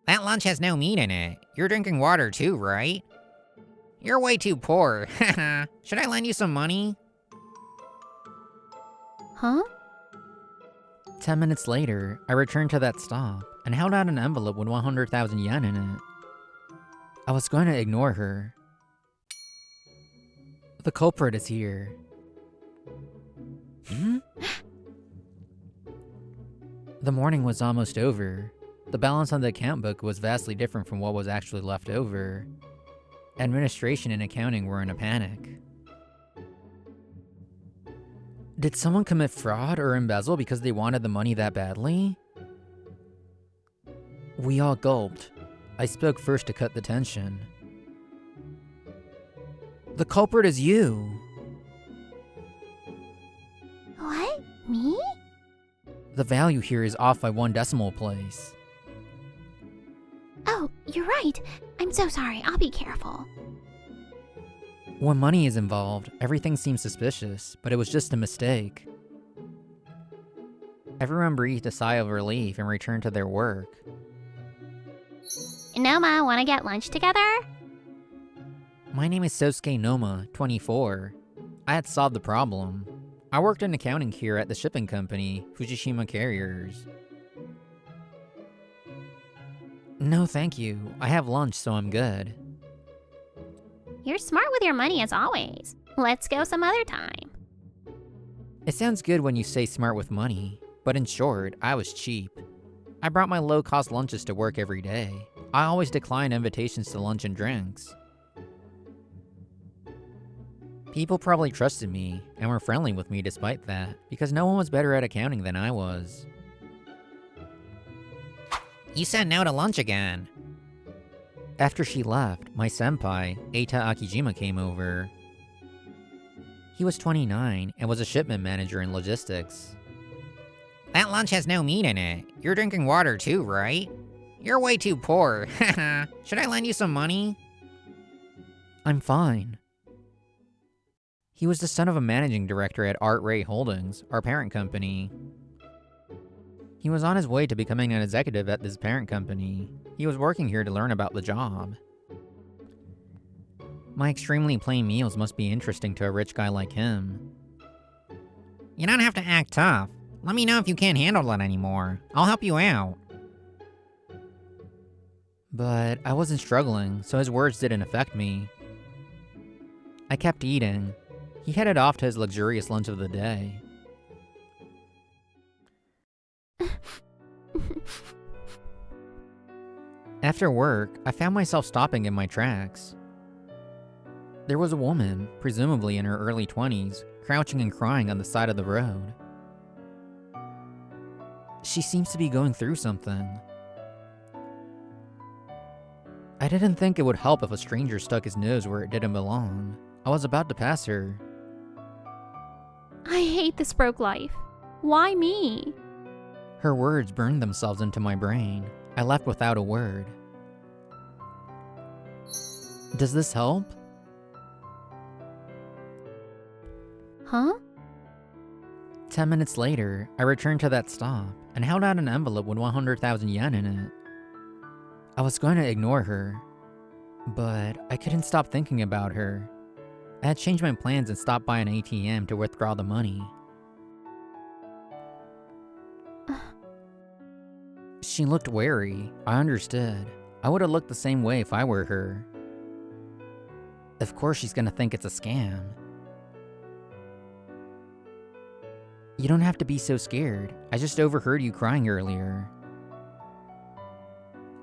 That lunch has no meat in it. You're drinking water too, right? You're way too poor. Haha. Should I lend you some money? Huh? 10 minutes later, I returned to that stop and held out an envelope with 100,000 yen in it. I was going to ignore her. The culprit is here. The morning was almost over. The balance on the account book was vastly different from what was actually left over. Administration and accounting were in a panic. Did someone commit fraud or embezzle because they wanted the money that badly? We all gulped. I spoke first to cut the tension. The culprit is you! What? Me? The value here is off by 1 decimal place. Oh, you're right. I'm so sorry. I'll be careful. When money is involved, everything seems suspicious, but it was just a mistake. Everyone breathed a sigh of relief and returned to their work. Noma, wanna get lunch together? My name is Sosuke Noma, 24. I had solved the problem. I worked in accounting here at the shipping company, Fujishima Carriers. No thank you, I have lunch so I'm good. You're smart with your money as always. Let's go some other time. It sounds good when you say smart with money, but in short, I was cheap. I brought my low-cost lunches to work every day. I always declined invitations to lunch and drinks. People probably trusted me and were friendly with me despite that, because no one was better at accounting than I was. You said no to lunch again. After she left, my senpai, Eita Akijima, came over. He was 29 and was a shipment manager in logistics. That lunch has no meat in it. You're drinking water too, right? You're way too poor. Haha. Should I lend you some money? I'm fine. He was the son of a managing director at Art Ray Holdings, our parent company. He was on his way to becoming an executive at this parent company. He was working here to learn about the job. My extremely plain meals must be interesting to a rich guy like him. You don't have to act tough. Let me know if you can't handle it anymore. I'll help you out. But I wasn't struggling, so his words didn't affect me. I kept eating. He headed off to his luxurious lunch of the day. After work, I found myself stopping in my tracks. There was a woman, presumably in her early 20s, crouching and crying on the side of the road. She seems to be going through something. I didn't think it would help if a stranger stuck his nose where it didn't belong. I was about to pass her. I hate this broke life. Why me? Her words burned themselves into my brain. I left without a word. Does this help? Huh? 10 minutes later, I returned to that stop and held out an envelope with 100,000 yen in it. I was going to ignore her, but I couldn't stop thinking about her. I had changed my plans and stopped by an ATM to withdraw the money. She looked wary. I understood. I would have looked the same way if I were her. Of course she's gonna think it's a scam. You don't have to be so scared. I just overheard you crying earlier.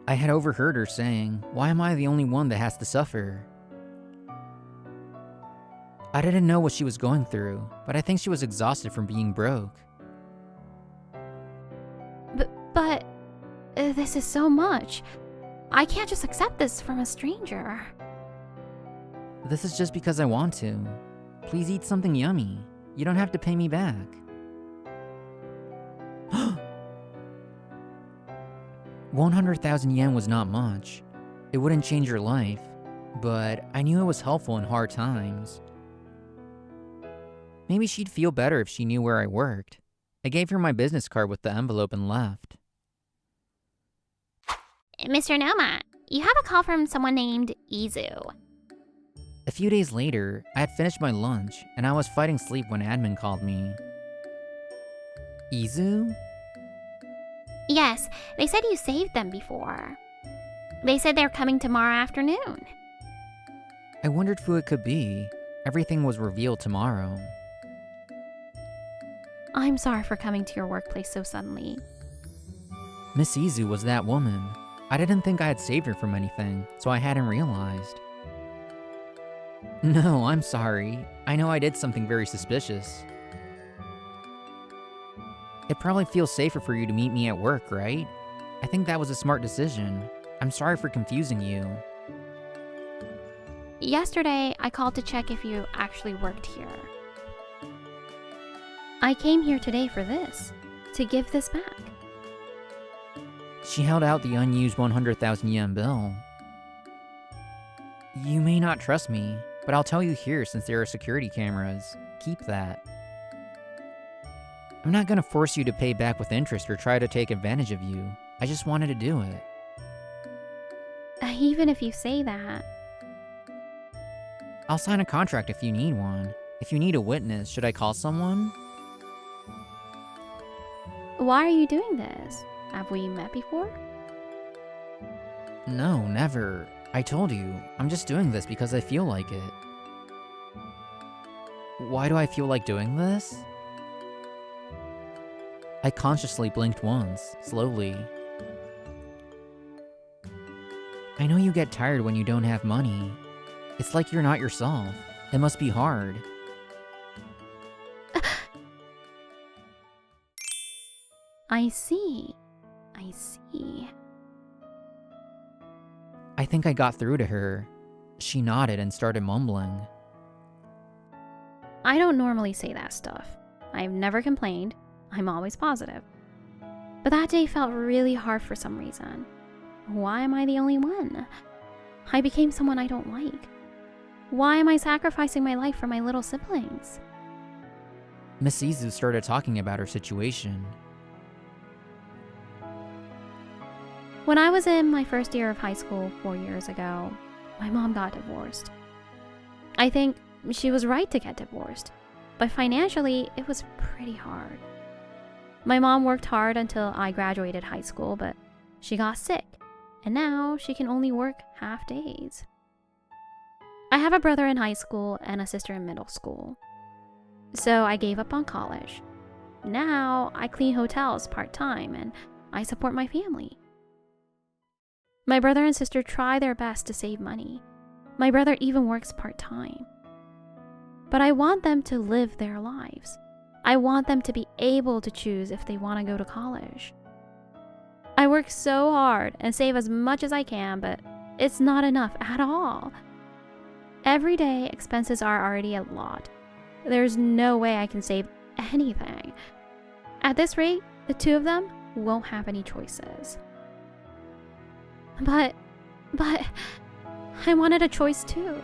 I had overheard her saying, "Why am I the only one that has to suffer?" I didn't know what she was going through, but I think she was exhausted from being broke. But this is so much. I can't just accept this from a stranger. This is just because I want to. Please eat something yummy. You don't have to pay me back. 100,000 yen was not much. It wouldn't change your life, but I knew it was helpful in hard times. Maybe she'd feel better if she knew where I worked. I gave her my business card with the envelope and left. Mr. Noma, you have a call from someone named Izu. A few days later, I had finished my lunch, and I was fighting sleep when admin called me. Izu? Yes, they said you saved them before. They said they're coming tomorrow afternoon. I wondered who it could be. Everything was revealed tomorrow. I'm sorry for coming to your workplace so suddenly. Miss Izu was that woman. I didn't think I had saved her from anything, so I hadn't realized. No, I'm sorry. I know I did something very suspicious. It probably feels safer for you to meet me at work, right? I think that was a smart decision. I'm sorry for confusing you. Yesterday, I called to check if you actually worked here. I came here today for this, to give this back. She held out the unused 100,000 yen bill. You may not trust me, but I'll tell you here since there are security cameras. Keep that. I'm not gonna force you to pay back with interest or try to take advantage of you. I just wanted to do it. Even if you say that. I'll sign a contract if you need one. If you need a witness, should I call someone? Why are you doing this? Have we met before? No, never. I told you, I'm just doing this because I feel like it. Why do I feel like doing this? I consciously blinked once, slowly. I know you get tired when you don't have money. It's like you're not yourself. It must be hard. I see. I see. I think I got through to her. She nodded and started mumbling. I don't normally say that stuff. I've never complained. I'm always positive. But that day felt really hard for some reason. Why am I the only one? I became someone I don't like. Why am I sacrificing my life for my little siblings? Miss Izu started talking about her situation. When I was in my first year of high school 4 years ago, my mom got divorced. I think she was right to get divorced, but financially, it was pretty hard. My mom worked hard until I graduated high school, but she got sick, and now she can only work half days. I have a brother in high school and a sister in middle school, so I gave up on college. Now I clean hotels part-time and I support my family. My brother and sister try their best to save money. My brother even works part-time. But I want them to live their lives. I want them to be able to choose if they want to go to college. I work so hard and save as much as I can, but it's not enough at all. Every day, expenses are already a lot. There's no way I can save anything. At this rate, the two of them won't have any choices. But I wanted a choice too.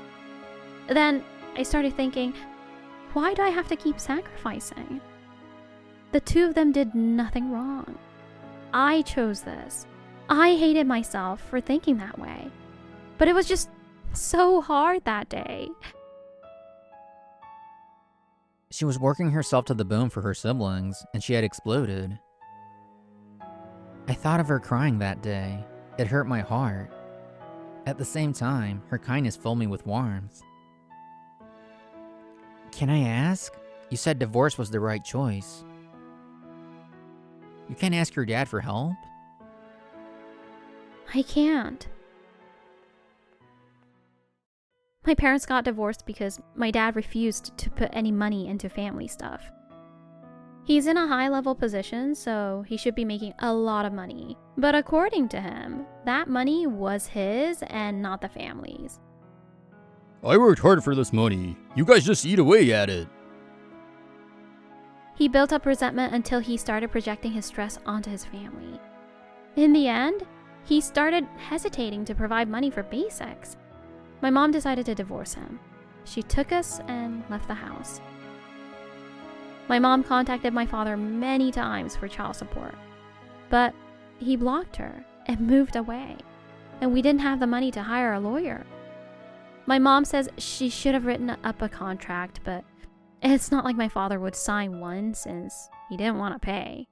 Then I started thinking, why do I have to keep sacrificing? The two of them did nothing wrong. I chose this. I hated myself for thinking that way. But it was just so hard that day. She was working herself to the bone for her siblings, and she had exploded. I thought of her crying that day. It hurt my heart. At the same time, her kindness filled me with warmth. Can I ask? You said divorce was the right choice. You can't ask your dad for help? I can't. My parents got divorced because my dad refused to put any money into family stuff. He's in a high-level position, so he should be making a lot of money. But according to him, that money was his and not the family's. I worked hard for this money. You guys just eat away at it. He built up resentment until he started projecting his stress onto his family. In the end, he started hesitating to provide money for basics. My mom decided to divorce him. She took us and left the house. My mom contacted my father many times for child support, but he blocked her and moved away. and we didn't have the money to hire a lawyer. My mom says she should have written up a contract, but it's not like my father would sign one since he didn't want to pay.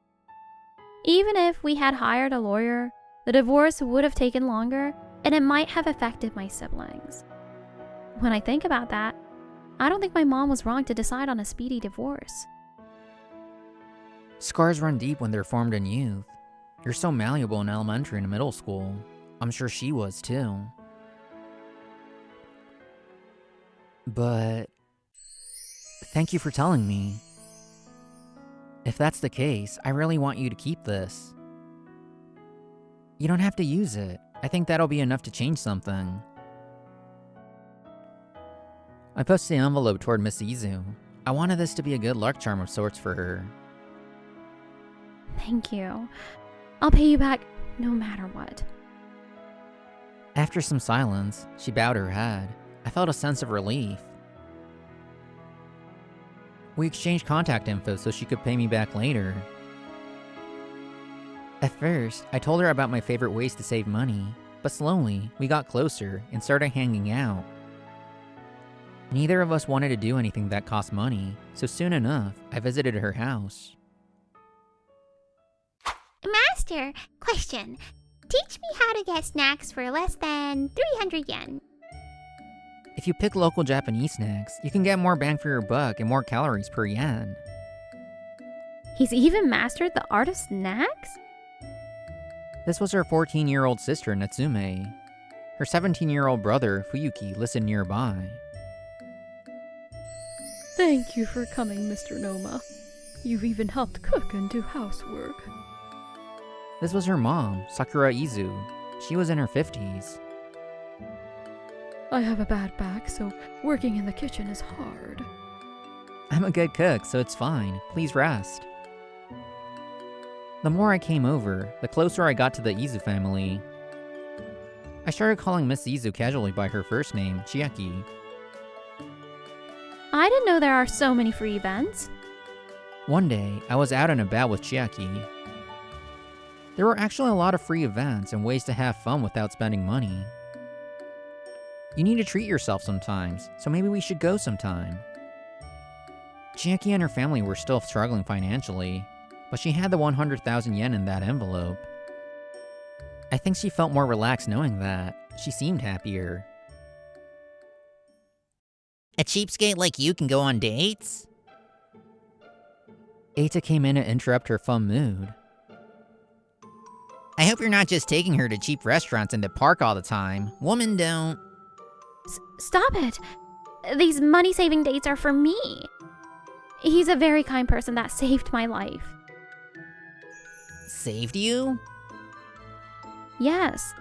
Even if we had hired a lawyer, the divorce would have taken longer and it might have affected my siblings. When I think about that, I don't think my mom was wrong to decide on a speedy divorce. Scars run deep when they're formed in youth. You're so malleable in elementary and middle school. I'm sure she was too. But thank you for telling me. If that's the case, I really want you to keep this. You don't have to use it. I think that'll be enough to change something. I pushed the envelope toward Miss Izu. I wanted this to be a good luck charm of sorts for her. Thank you. I'll pay you back no matter what. After some silence, she bowed her head. I felt a sense of relief. We exchanged contact info so she could pay me back later. At first, I told her about my favorite ways to save money, but slowly, we got closer and started hanging out. Neither of us wanted to do anything that cost money, so soon enough, I visited her house. Master, question. Teach me how to get snacks for less than 300 yen. If you pick local Japanese snacks, you can get more bang for your buck and more calories per yen. He's even mastered the art of snacks? This was her 14-year-old sister, Natsume. Her 17-year-old brother, Fuyuki, listened nearby. Thank you for coming, Mr. Noma. You've even helped cook and do housework. This was her mom, Sakura Izu. She was in her 50s. I have a bad back, so working in the kitchen is hard. I'm a good cook, so it's fine. Please rest. The more I came over, the closer I got to the Izu family. I started calling Miss Izu casually by her first name, Chiaki. I didn't know there are so many free events. One day, I was out and about with Chiaki. There were actually a lot of free events and ways to have fun without spending money. You need to treat yourself sometimes, so maybe we should go sometime. Chiaki and her family were still struggling financially, but she had the 100,000 yen in that envelope. I think she felt more relaxed knowing that. She seemed happier. A cheapskate like you can go on dates? Eita came in to interrupt her fun mood. I hope you're not just taking her to cheap restaurants and the park all the time. Women don't. Stop it! These money-saving dates are for me. He's a very kind person that saved my life. Saved you? Yes.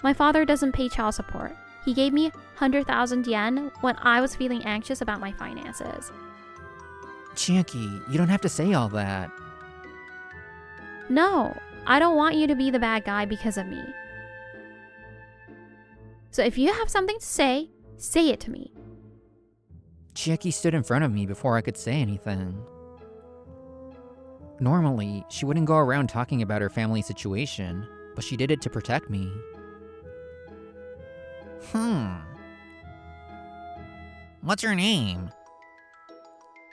My father doesn't pay child support. He gave me 100,000 yen when I was feeling anxious about my finances. Chiaki, you don't have to say all that. No, I don't want you to be the bad guy because of me. So if you have something to say it to me. Chiaki stood in front of me before I could say anything. Normally, she wouldn't go around talking about her family situation, but she did it to protect me. What's her name?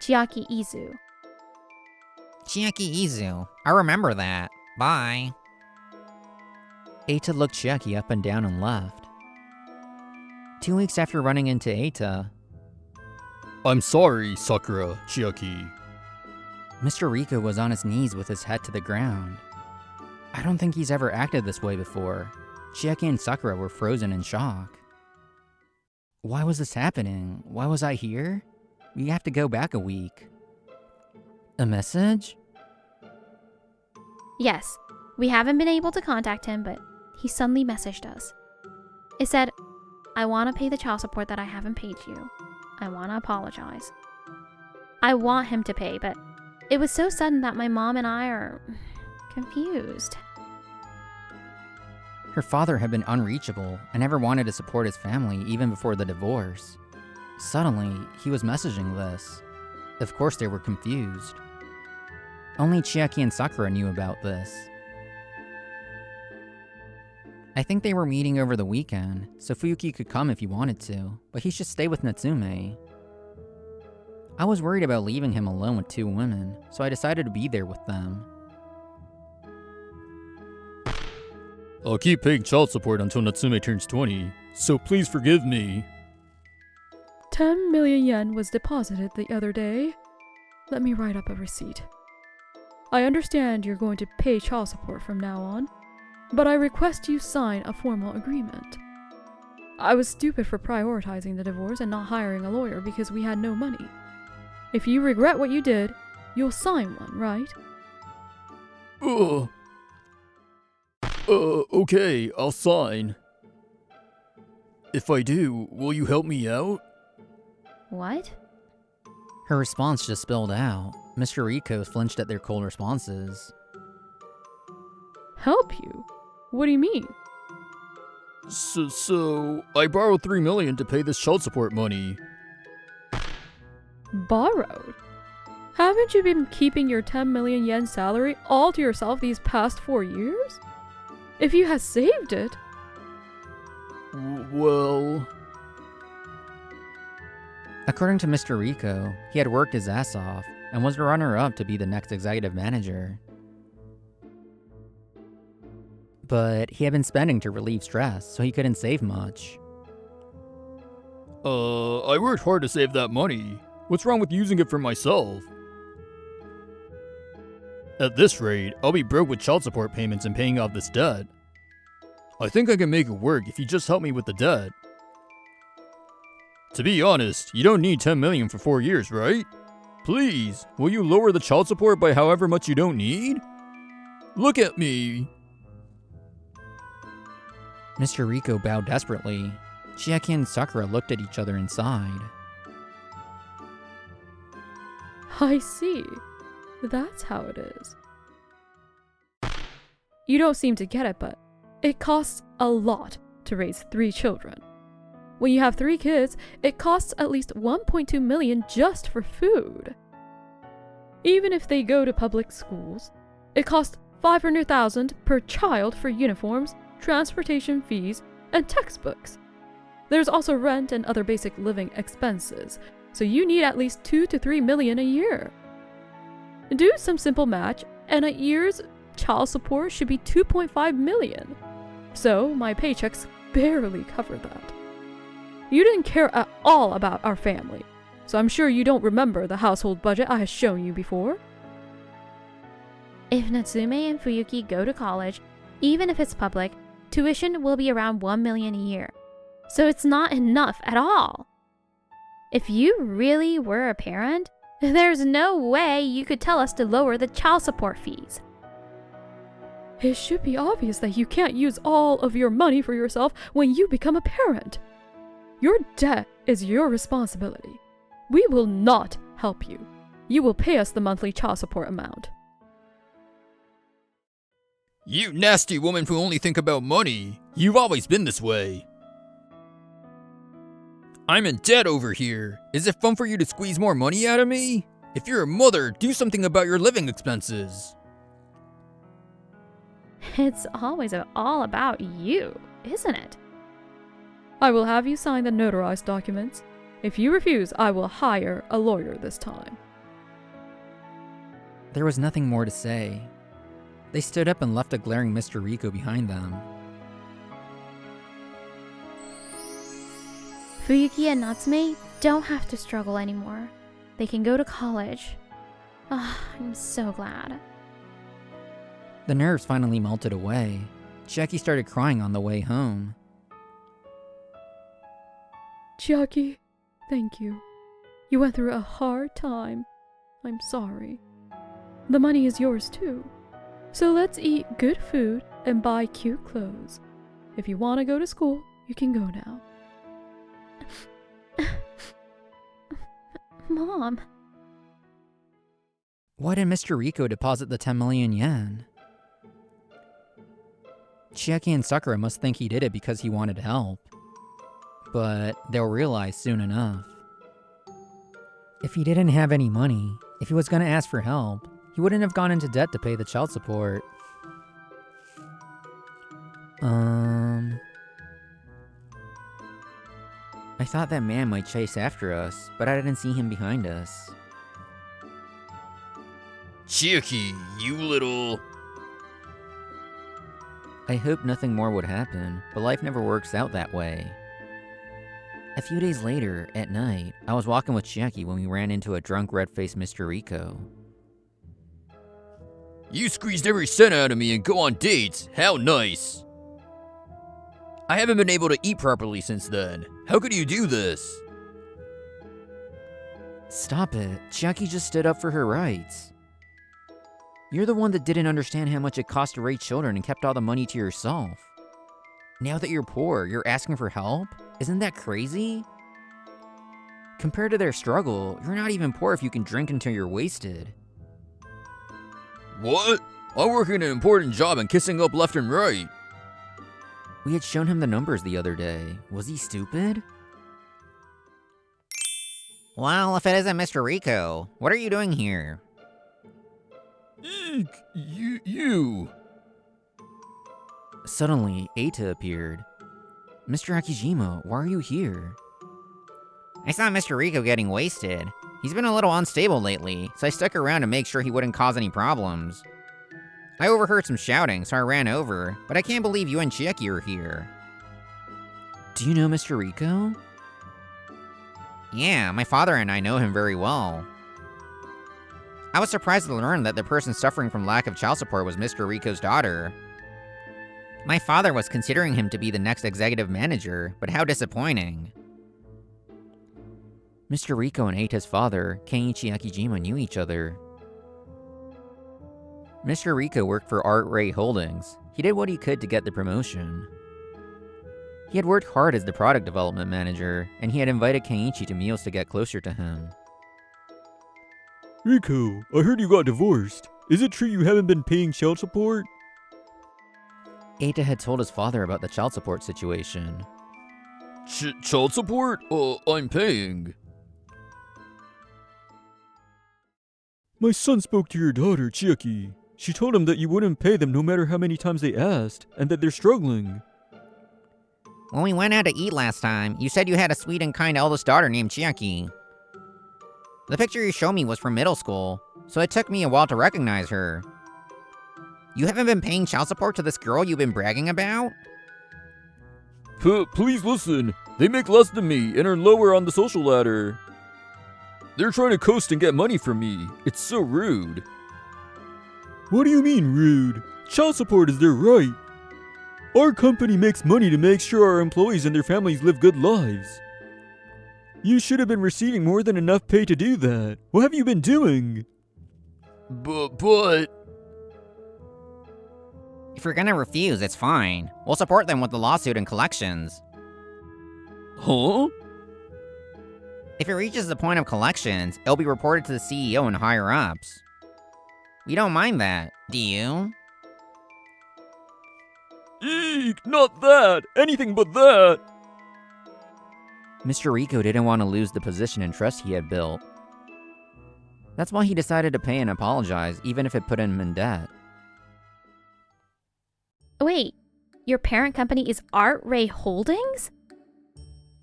Chiaki Izu. Chiaki Izu. I remember that. Bye. Eita looked Chiaki up and down and left. 2 weeks after running into Eita, I'm sorry, Sakura, Chiaki. Mr. Rika was on his knees with his head to the ground. I don't think he's ever acted this way before. Chiaki and Sakura were frozen in shock. Why was this happening? Why was I here? We have to go back a week. A message? Yes, we haven't been able to contact him, but he suddenly messaged us. It said, I want to pay the child support that I haven't paid you. I want to apologize. I want him to pay, but it was so sudden that my mom and I are confused. Her father had been unreachable and never wanted to support his family even before the divorce. Suddenly, he was messaging this. Of course they were confused. Only Chiaki and Sakura knew about this. I think they were meeting over the weekend, so Fuyuki could come if he wanted to, but he should stay with Natsume. I was worried about leaving him alone with 2 women, so I decided to be there with them. I'll keep paying child support until Natsume turns 20, so please forgive me. 10 million yen was deposited the other day. Let me write up a receipt. I understand you're going to pay child support from now on, but I request you sign a formal agreement. I was stupid for prioritizing the divorce and not hiring a lawyer because we had no money. If you regret what you did, you'll sign one, right? Okay, I'll sign. If I do, will you help me out? What? Her response just spilled out. Mr. Rico flinched at their cold responses. Help you? What do you mean? So, I borrowed 3 million to pay this child support money. Borrowed? Haven't you been keeping your 10 million yen salary all to yourself these past 4 years? If you had saved it... Well... According to Mr. Rico, he had worked his ass off and was the runner-up to be the next executive manager. But he had been spending to relieve stress, so he couldn't save much. I worked hard to save that money. What's wrong with using it for myself? At this rate, I'll be broke with child support payments and paying off this debt. I think I can make it work if you just help me with the debt. To be honest, you don't need 10 million for 4 years, right? Please, will you lower the child support by however much you don't need? Look at me. Mr. Rico bowed desperately. Chiaki and Sakura looked at each other and sighed. I see. That's how it is. You don't seem to get it, but it costs a lot to raise 3 children. When you have 3 kids, it costs at least 1.2 million just for food. Even if they go to public schools, it costs 500,000 per child for uniforms, transportation fees, and textbooks. There's also rent and other basic living expenses, so you need at least 2 to 3 million a year. Do some simple math, and a year's child support should be 2.5 million. So my paychecks barely cover that. You didn't care at all about our family, so I'm sure you don't remember the household budget I have shown you before. If Natsume and Fuyuki go to college, even if it's public, tuition will be around 1 million a year. So it's not enough at all. If you really were a parent, there's no way you could tell us to lower the child support fees. It should be obvious that you can't use all of your money for yourself when you become a parent. Your debt is your responsibility. We will not help you. You will pay us the monthly child support amount. You nasty woman who only think about money. You've always been this way. I'm in debt over here. Is it fun for you to squeeze more money out of me? If you're a mother, do something about your living expenses. It's always all about you, isn't it? I will have you sign the notarized documents. If you refuse, I will hire a lawyer this time. There was nothing more to say. They stood up and left a glaring Mr. Rico behind them. Fuyuki and Natsume don't have to struggle anymore. They can go to college. I'm so glad. The nerves finally melted away. Chiaki started crying on the way home. Chiaki, thank you. You went through a hard time. I'm sorry. The money is yours too. So let's eat good food and buy cute clothes. If you want to go to school, you can go now. Mom. Why did Mr. Rico deposit the 10 million yen? Chiaki and Sakura must think he did it because he wanted help. But they'll realize soon enough. If he didn't have any money, if he was going to ask for help, he wouldn't have gone into debt to pay the child support. I thought that man might chase after us, but I didn't see him behind us. Chiaki, you little... I hoped nothing more would happen, but life never works out that way. A few days later, at night, I was walking with Chiaki when we ran into a drunk, red-faced Mr. Rico. You squeezed every cent out of me and go on dates. How nice. I haven't been able to eat properly since then. How could you do this? Stop it. Chiaki just stood up for her rights. You're the one that didn't understand how much it costs to raise children and kept all the money to yourself. Now that you're poor, you're asking for help? Isn't that crazy? Compared to their struggle, you're not even poor if you can drink until you're wasted. What? I'm working an important job and kissing up left and right. We had shown him the numbers the other day. Was he stupid? Well, if it isn't Mr. Rico, what are you doing here? Eek, you. Suddenly, Eita appeared. Mr. Akijima, why are you here? I saw Mr. Rico getting wasted. He's been a little unstable lately, so I stuck around to make sure he wouldn't cause any problems. I overheard some shouting, so I ran over, but I can't believe you and Chiaki are here. Do you know Mr. Rico? Yeah, my father and I know him very well. I was surprised to learn that the person suffering from lack of child support was Mr. Rico's daughter. My father was considering him to be the next executive manager, but how disappointing. Mr. Rico and Eita's father, Kenichi Akijima, knew each other. Mr. Rico worked for Art Ray Holdings. He did what he could to get the promotion. He had worked hard as the product development manager, and he had invited Kenichi to meals to get closer to him. Rico, I heard you got divorced. Is it true you haven't been paying child support? Eita had told his father about the child support situation. Child support? I'm paying. My son spoke to your daughter, Chiaki. She told him that you wouldn't pay them no matter how many times they asked, and that they're struggling. When we went out to eat last time, you said you had a sweet and kind eldest daughter named Chiaki. The picture you showed me was from middle school, so it took me a while to recognize her. You haven't been paying child support to this girl you've been bragging about? Please listen. They make less than me and are lower on the social ladder. They're trying to coast and get money from me. It's so rude. What do you mean, rude? Child support is their right. Our company makes money to make sure our employees and their families live good lives. You should have been receiving more than enough pay to do that. What have you been doing? But... If you're gonna refuse, it's fine. We'll support them with the lawsuit and collections. Huh? If it reaches the point of collections, it'll be reported to the CEO and higher-ups. We don't mind that, do you? Eek, not that! Anything but that! Mr. Rico didn't want to lose the position and trust he had built. That's why he decided to pay and apologize, even if it put him in debt. Wait, your parent company is Art Ray Holdings?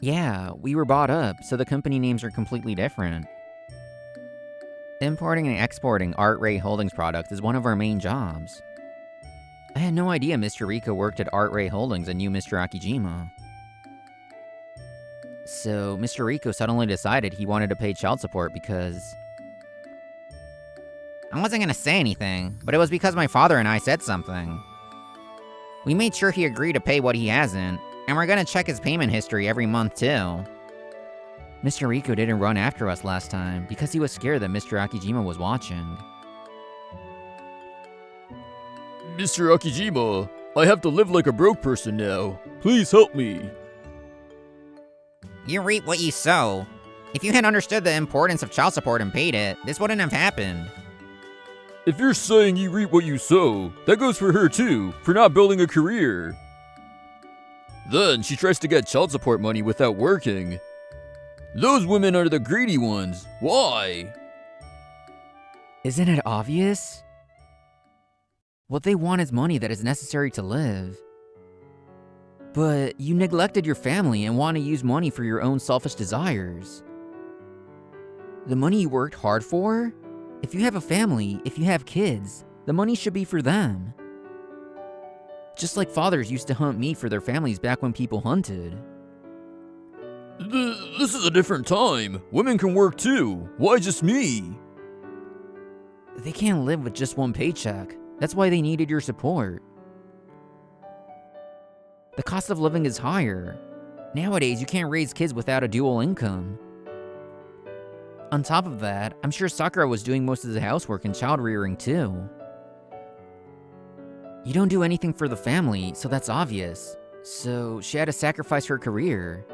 Yeah, we were bought up, so the company names are completely different. Importing and exporting Art Ray Holdings products is one of our main jobs. I had no idea Mr. Rico worked at Art Ray Holdings and knew Mr. Akijima. So, Mr. Rico suddenly decided he wanted to pay child support because... I wasn't gonna say anything, but it was because my father and I said something. We made sure he agreed to pay what he hasn't, and we're gonna check his payment history every month too. Mr. Rico didn't run after us last time because he was scared that Mr. Akijima was watching. Mr. Akijima, I have to live like a broke person now. Please help me. You reap what you sow. If you had understood the importance of child support and paid it, this wouldn't have happened. If you're saying you reap what you sow, that goes for her too, for not building a career. Then she tries to get child support money without working. Those women are the greedy ones. Why? Isn't it obvious? What they want is money that is necessary to live. But you neglected your family and want to use money for your own selfish desires. The money you worked hard for? If you have a family, if you have kids, the money should be for them. Just like fathers used to hunt meat for their families back when people hunted. This is a different time. Women can work too. Why just me? They can't live with just one paycheck. That's why they needed your support. The cost of living is higher. Nowadays, you can't raise kids without a dual income. On top of that, I'm sure Sakura was doing most of the housework and child rearing too. You don't do anything for the family, so that's obvious. So she had to sacrifice her career.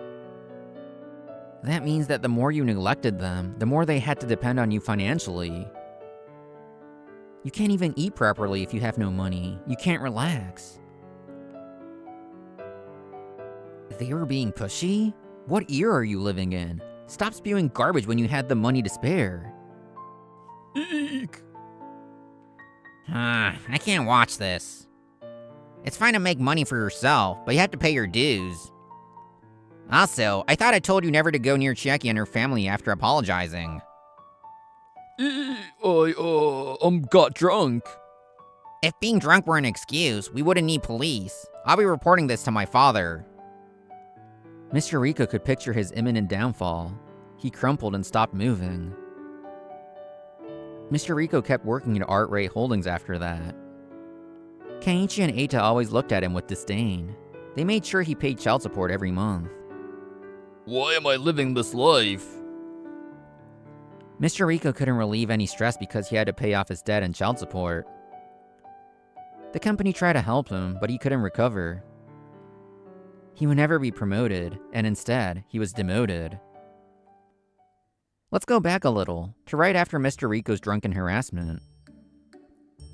That means that the more you neglected them, the more they had to depend on you financially. You can't even eat properly if you have no money. You can't relax. They were being pushy? What era are you living in? Stop spewing garbage when you had the money to spare. Eek. I can't watch this. It's fine to make money for yourself, but you have to pay your dues. Also, I thought I told you never to go near Chiaki and her family after apologizing. I got drunk. If being drunk were an excuse, we wouldn't need police. I'll be reporting this to my father. Mr. Rico could picture his imminent downfall. He crumpled and stopped moving. Mr. Rico kept working at Art Ray Holdings after that. Kenichi and Eita always looked at him with disdain. They made sure he paid child support every month. Why am I living this life? Mr. Rico couldn't relieve any stress because he had to pay off his debt and child support. The company tried to help him, but he couldn't recover. He would never be promoted, and instead, he was demoted. Let's go back a little, to right after Mr. Rico's drunken harassment.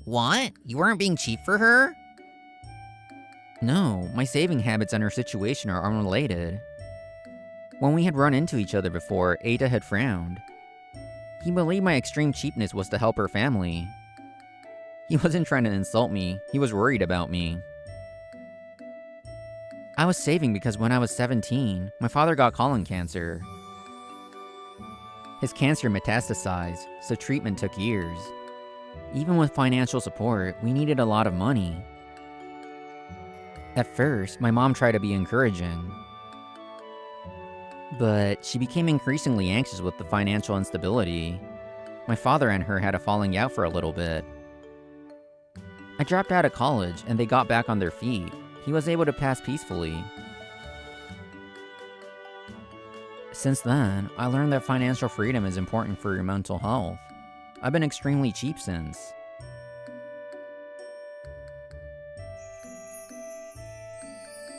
What? You weren't being cheap for her? No, my saving habits and her situation are unrelated. When we had run into each other before, Eita had frowned. He believed my extreme cheapness was to help her family. He wasn't trying to insult me, he was worried about me. I was saving because when I was 17, my father got colon cancer. His cancer metastasized, so treatment took years. Even with financial support, we needed a lot of money. At first, my mom tried to be encouraging. But she became increasingly anxious with the financial instability. My father and her had a falling out for a little bit. I dropped out of college and they got back on their feet. He was able to pass peacefully. Since then, I learned that financial freedom is important for your mental health. I've been extremely cheap since.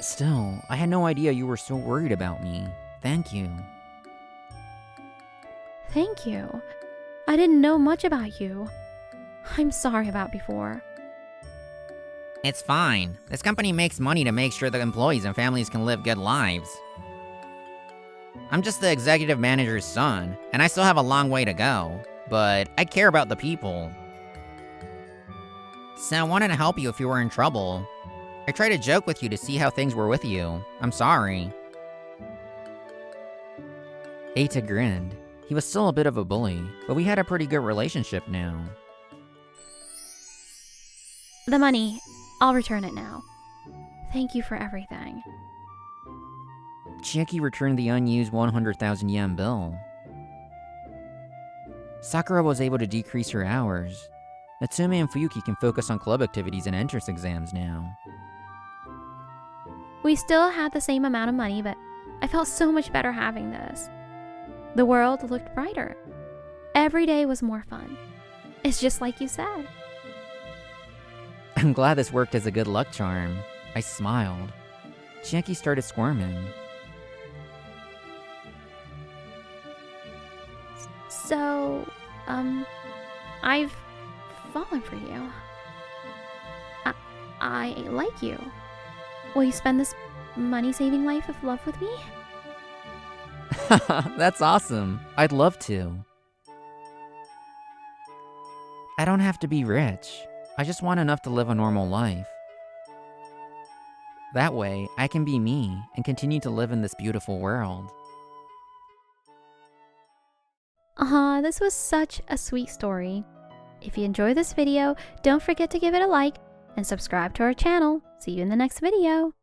Still, I had no idea you were so worried about me. Thank you. Thank you. I didn't know much about you. I'm sorry about before. It's fine. This company makes money to make sure the employees and families can live good lives. I'm just the executive manager's son, and I still have a long way to go, but I care about the people. So I wanted to help you if you were in trouble. I tried to joke with you to see how things were with you. I'm sorry. Eita grinned. He was still a bit of a bully, but we had a pretty good relationship now. The money, I'll return it now. Thank you for everything. Chiaki returned the unused 100,000 yen bill. Sakura was able to decrease her hours. Natsume and Fuyuki can focus on club activities and entrance exams now. We still had the same amount of money, but I felt so much better having this. The world looked brighter. Every day was more fun. It's just like you said. I'm glad this worked as a good luck charm. I smiled. Chiaki started squirming. So, I've fallen for you. I like you. Will you spend this money-saving life of love with me? That's awesome. I'd love to. I don't have to be rich. I just want enough to live a normal life. That way, I can be me and continue to live in this beautiful world. This was such a sweet story. If you enjoyed this video, don't forget to give it a like and subscribe to our channel. See you in the next video.